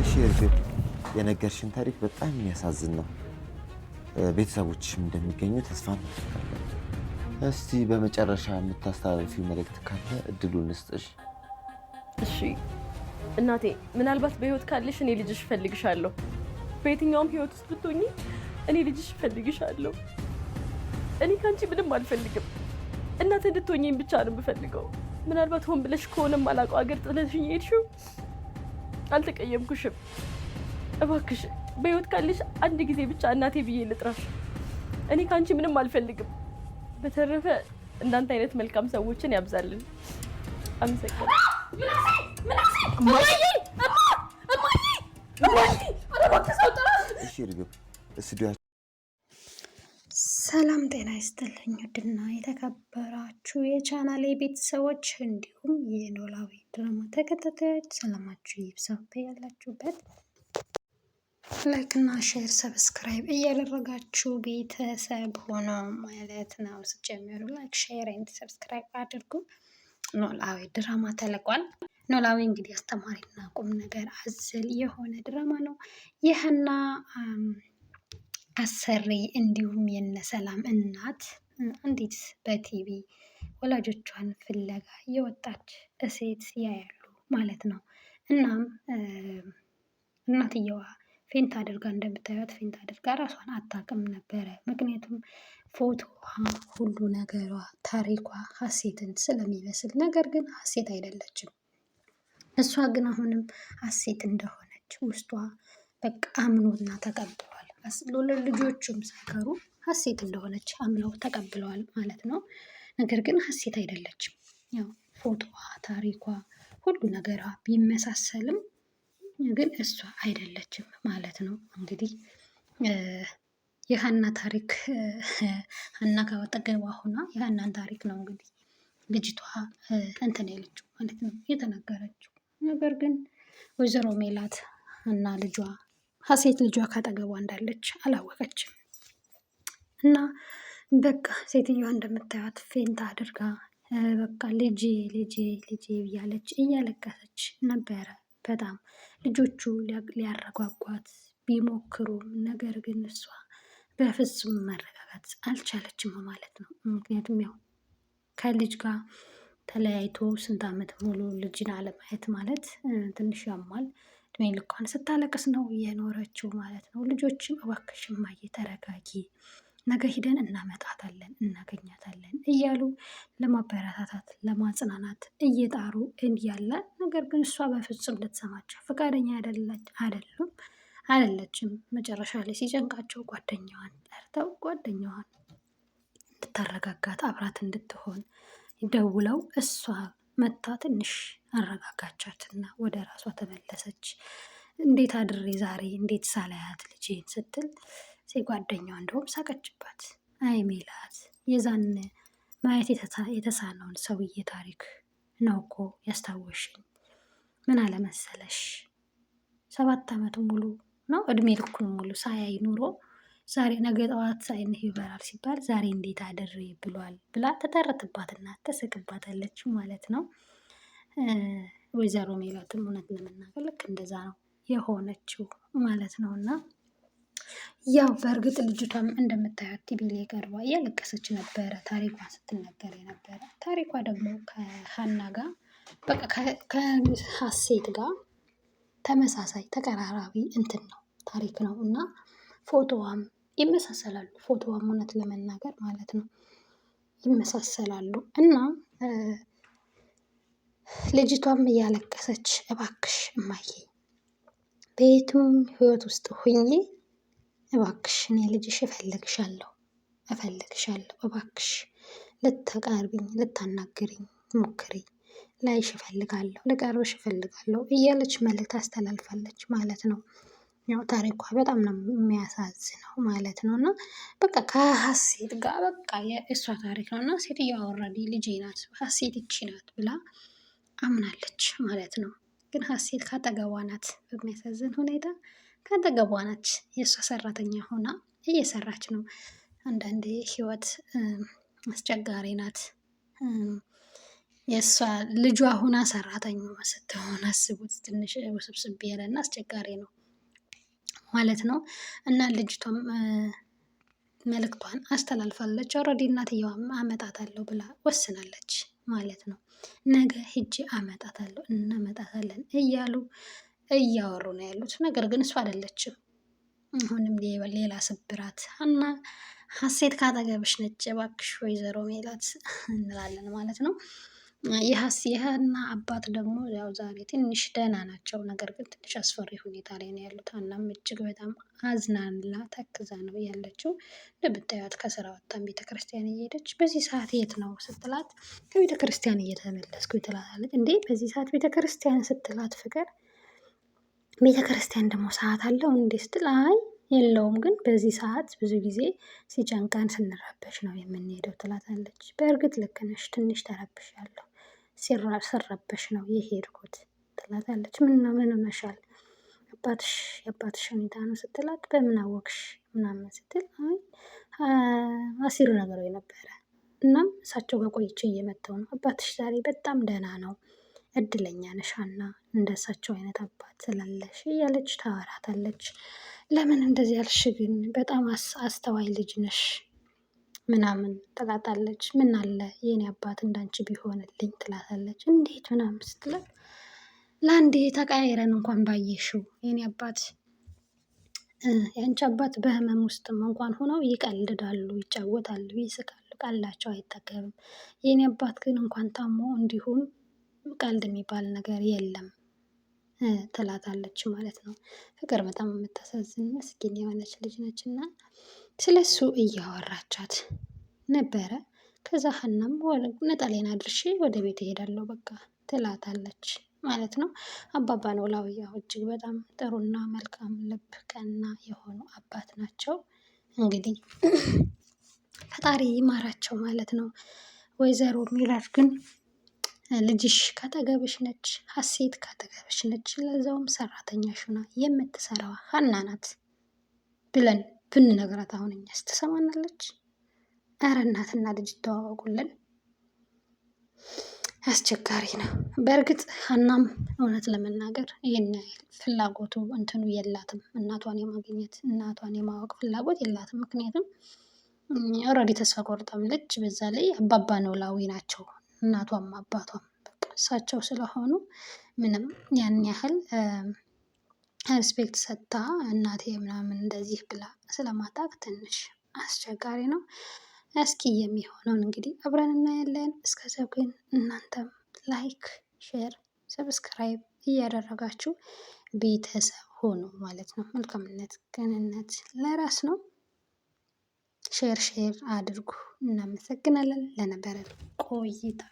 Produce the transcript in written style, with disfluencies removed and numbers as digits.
እሺ እርግጥ የነገርሽን ታሪክ በጣም የሚያሳዝን ነው። ቤተሰቦችሽም እንደሚገኙ ተስፋ እናደርጋለን። እስቲ በመጨረሻ የምታስተላልፊው መልእክት ካለ እድሉን ልስጥሽ። እሺ እናቴ፣ ምናልባት በህይወት ካለሽ እኔ ልጅሽ እፈልግሻለሁ። በየትኛውም ህይወት ውስጥ ብትሆኚ እኔ ልጅሽ እፈልግሻለሁ። እኔ ከአንቺ ምንም አልፈልግም። እናት እንድትሆኚኝ ብቻ ነው የምፈልገው። ምናልባት ሆን ብለሽ ከሆነም አላውቀው ሀገር ጥለሽኝ ሄድሽው፣ አልተቀየምኩሽም። እባክሽ በህይወት ካለሽ አንድ ጊዜ ብቻ እናቴ ብዬ ልጥራሽ። እኔ ከአንቺ ምንም አልፈልግም። በተረፈ እንዳንተ አይነት መልካም ሰዎችን ያብዛልን። አመሰግናለሁ። ሰላም ጤና ይስጥልኝ ውድና የተከበራችሁ የቻናሌ ቤተሰቦች እንዲሁም የኖላዊ ድራማ ተከታታዮች ሰላማችሁ ይብዛ ያላችሁበት። ላይክ እና ሼር ሰብስክራይብ እያደረጋችሁ ቤተሰብ ሆኖ ማለት ነው። ስጀምሩ ላይክ ሼር ኤንድ ሰብስክራይብ አድርጉ። ኖላዊ ድራማ ተለቋል። ኖላዊ እንግዲህ አስተማሪና ቁም ነገር አዘል የሆነ ድራማ ነው። ይህና አሰሪ እንዲሁም የነሰላም እናት እንዴት በቲቪ ወላጆቿን ፍለጋ የወጣች ሴት ያያሉ ማለት ነው። እናም እናትየዋ ፌንት አድርጋ እንደምታዩት ፌንት አድርጋ ራሷን አታውቅም ነበረ። ምክንያቱም ፎቶዋ፣ ሁሉ ነገሯ፣ ታሪኳ ሀሴትን ስለሚመስል፣ ነገር ግን ሀሴት አይደለችም። እሷ ግን አሁንም ሀሴት እንደሆነች ውስጧ በቃ አምኖና ተቀብሏል። ልጆቹም ሳይቀሩ ሀሴት እንደሆነች አምነው ተቀብለዋል ማለት ነው። ነገር ግን ሀሴት አይደለችም። ያው ፎቶዋ፣ ታሪኳ፣ ሁሉ ነገሯ ቢመሳሰልም ግን እሷ አይደለችም ማለት ነው። እንግዲህ የሀና ታሪክ ሀና ካጠገቧ ሆና የሀናን ታሪክ ነው እንግዲህ ልጅቷ እንትን ያለችው ማለት ነው የተናገረችው። ነገር ግን ወይዘሮ ሜላት እና ልጇ ሀሴት ልጇ ካጠገቧ እንዳለች አላወቀችም። እና በቃ ሴትዮዋ እንደምታዩት ፌንት አድርጋ በቃ ልጄ ልጄ ልጄ እያለች እያለቀሰች ነበረ። በጣም ልጆቹ ሊያረጓጓት ቢሞክሩም ነገር ግን እሷ በፍጹም መረጋጋት አልቻለችም ማለት ነው። ምክንያቱም ያው ከልጅ ጋር ተለያይቶ ስንት ዓመት ሙሉ ልጅን አለማየት ማለት ትንሽ ያሟል። እድሜ ልኳን ስታለቅስ ነው የኖረችው ማለት ነው። ልጆችም እባክሽ እማዬ ተረጋጊ፣ ነገ ሂደን እናመጣታለን እናገኛታለን እያሉ ለማበረታታት ለማጽናናት እየጣሩ እያለ ነገር ግን እሷ በፍጹም ልትሰማቸው ፈቃደኛ አይደለችም። መጨረሻ ላይ ሲጨንቃቸው ጓደኛዋን ጠርተው ጓደኛዋን እንድታረጋጋት አብራት እንድትሆን ደውለው እሷ መታ ትንሽ አረጋጋቻትና ወደ ራሷ ተመለሰች። እንዴት አድሬ ዛሬ እንዴት ሳላያት ልጄን ስትል ጓደኛዋ እንደውም ሳቀችባት። አይ ሜላት፣ የዛን ማየት የተሳነውን ሰውዬ ታሪክ ነው እኮ ያስታወሽኝ። ምን አለመሰለሽ 7 ዓመት ሙሉ ነው እድሜ ልኩን ሙሉ ሳያይ ኑሮ ዛሬ ነገ ጠዋት ዓይንህ ይበራል ሲባል ዛሬ እንዴት አድሬ ብሏል ብላ ተተረትባትና ተስቅባታለች ማለት ነው። ወይዘሮ ሜላትም እውነት ለመናገር ልክ እንደዛ ነው የሆነችው ማለት ነው። እና ያው በእርግጥ ልጅቷም እንደምታዩት ቲቪ ላይ ቀርባ እያለቀሰች ነበረ ታሪኳን ስትነገር የነበረ። ታሪኳ ደግሞ ከሀና ጋር በቃ ከሀሴት ጋር ተመሳሳይ ተቀራራቢ እንትን ነው ታሪክ ነው። እና ፎቶዋም ይመሳሰላሉ። ፎቶዋም እውነት ለመናገር ማለት ነው ይመሳሰላሉ። እና ልጅቷም እያለቀሰች እባክሽ እማዬ በየትም ህይወት ውስጥ ሁኜ እባክሽ እኔ ልጅሽ እፈልግሻለሁ እባክሽ ልታቀርቢኝ ልታናግሪኝ ሞክሪ፣ ላይሽ እፈልጋለሁ፣ ልቀርብሽ እፈልጋለሁ እያለች መልእክት አስተላልፋለች ማለት ነው። ያው ታሪኳ በጣም ነው የሚያሳዝነው ማለት ነው። እና በቃ ከሀሴት ጋር በቃ የእሷ ታሪክ ነው። እና ሴትዮዋ ኦልሬዲ ልጄ ናት ሀሴት ይቺ ናት ብላ አምናለች ማለት ነው። ግን ሀሴት ካጠገቧ ናት፣ በሚያሳዝን ሁኔታ ካጠገቧ ናች። የእሷ ሰራተኛ ሆና እየሰራች ነው። አንዳንዴ ህይወት አስቸጋሪ ናት። የእሷ ልጇ ሁና ሰራተኛዋ ስትሆን አስቡት። ትንሽ ውስብስብ ያለና አስቸጋሪ ነው ማለት ነው። እና ልጅቷም መልእክቷን አስተላልፋለች። ኦልሬዲ እናትየዋም አመጣታለሁ ብላ ወስናለች ማለት ነው። ነገ ሂጄ አመጣታለሁ እናመጣታለን እያሉ እያወሩ ነው ያሉት። ነገር ግን እሷ አይደለችም። አሁንም ሌላ ስብራት እና ሀሴት ካጠገብሽ ነች እባክሽ ወይዘሮ ሜላት እንላለን ማለት ነው። የሀና አባት ደግሞ ያው ዛሬ ትንሽ ደህና ናቸው። ነገር ግን ትንሽ አስፈሪ ሁኔታ ላይ ነው ያሉት። ሀናም እጅግ በጣም አዝናላ ተክዛ ነው ያለችው። እንደምታዩት ከስራ ወጣም ቤተክርስቲያን እየሄደች በዚህ ሰዓት የት ነው ስትላት ከቤተክርስቲያን እየተመለስኩ ትላታለች። እንዴ በዚህ ሰዓት ቤተክርስቲያን ስትላት ፍቅር ቤተክርስቲያን ደግሞ ሰዓት አለው እንዴ ስትል አይ የለውም፣ ግን በዚህ ሰዓት ብዙ ጊዜ ሲጨንቀን ስንረበሽ ነው የምንሄደው ትላታለች። በእርግጥ ልክ ነሽ፣ ትንሽ ተረብሻለሁ፣ ስረበሽ ነው የሄድኩት ትላታለች። ምን ሆነሻል? የአባትሽ ሁኔታ ነው ስትላት በምን አወቅሽ ምናምን ስትል አይ አሲር ነገሩ ነበረ። እናም እሳቸው ጋር ቆይቼ እየመጣሁ ነው። አባትሽ ዛሬ በጣም ደህና ነው፣ እድለኛ ነሽ ሀና፣ እንደሳቸው አይነት አባት ስላለሽ እያለች ታወራታለች። ለምን እንደዚህ ያልሽ ግን በጣም አስተዋይ ልጅ ነሽ ምናምን ትላታለች። ምን አለ የኔ አባት እንዳንቺ ቢሆንልኝ ትላታለች። እንዴት ምናምን ስትላት ለአንዴ ተቀያይረን እንኳን ባየሽው የኔ አባት የአንቺ አባት በህመም ውስጥም እንኳን ሆነው ይቀልዳሉ፣ ይጫወታሉ፣ ይስቃሉ፣ ቀላቸው አይጠገብም። የኔ አባት ግን እንኳን ታሞ እንዲሁም ቀልድ የሚባል ነገር የለም ትላታለች ማለት ነው። ፍቅር በጣም የምታሳዝን ምስኪን የሆነች ልጅ ነች እና ስለሱ እያወራቻት ነበረ። ከዛ ሀናም ነጠላዬን አድርሼ ወደ ቤት እሄዳለሁ በቃ ትላታለች ማለት ነው። አባባ ኖላዊያው እጅግ በጣም ጥሩና መልካም ልብ ቀና የሆኑ አባት ናቸው። እንግዲህ ፈጣሪ ይማራቸው ማለት ነው። ወይዘሮ ሜላት ግን ልጅሽ ካጠገብሽ ነች፣ ሀሴት ካጠገብሽ ነች፣ ለዛውም ሰራተኛሽ ሆና የምትሰራዋ ሀና ናት ብለን ብንነግራት አሁን እኛስ ትሰማናለች? ኧረ እናትና ልጅ ይተዋወቁልን። አስቸጋሪ ነው። በእርግጥ ሀናም እውነት ለመናገር ይህን ፍላጎቱ እንትኑ የላትም። እናቷን የማግኘት እናቷን የማወቅ ፍላጎት የላትም። ምክንያቱም ኦልሬዲ ተስፋ ቆርጣለች። በዛ ላይ አባባ ኖላዊ ናቸው እናቷም አባቷም በቃ እሳቸው ስለሆኑ ምንም ያን ያህል ሪስፔክት ሰጥታ እናቴ ምናምን እንደዚህ ብላ ስለማታውቅ ትንሽ አስቸጋሪ ነው። እስኪ የሚሆነውን እንግዲህ አብረን እናያለን። እስከዚያው ግን እናንተም ላይክ፣ ሼር፣ ሰብስክራይብ እያደረጋችሁ ቤተሰብ ሆኑ ማለት ነው። መልካምነት ቅንነት ለራስ ነው። ሼር አድርጉ። እናመሰግናለን ለነበረን ቆይታ።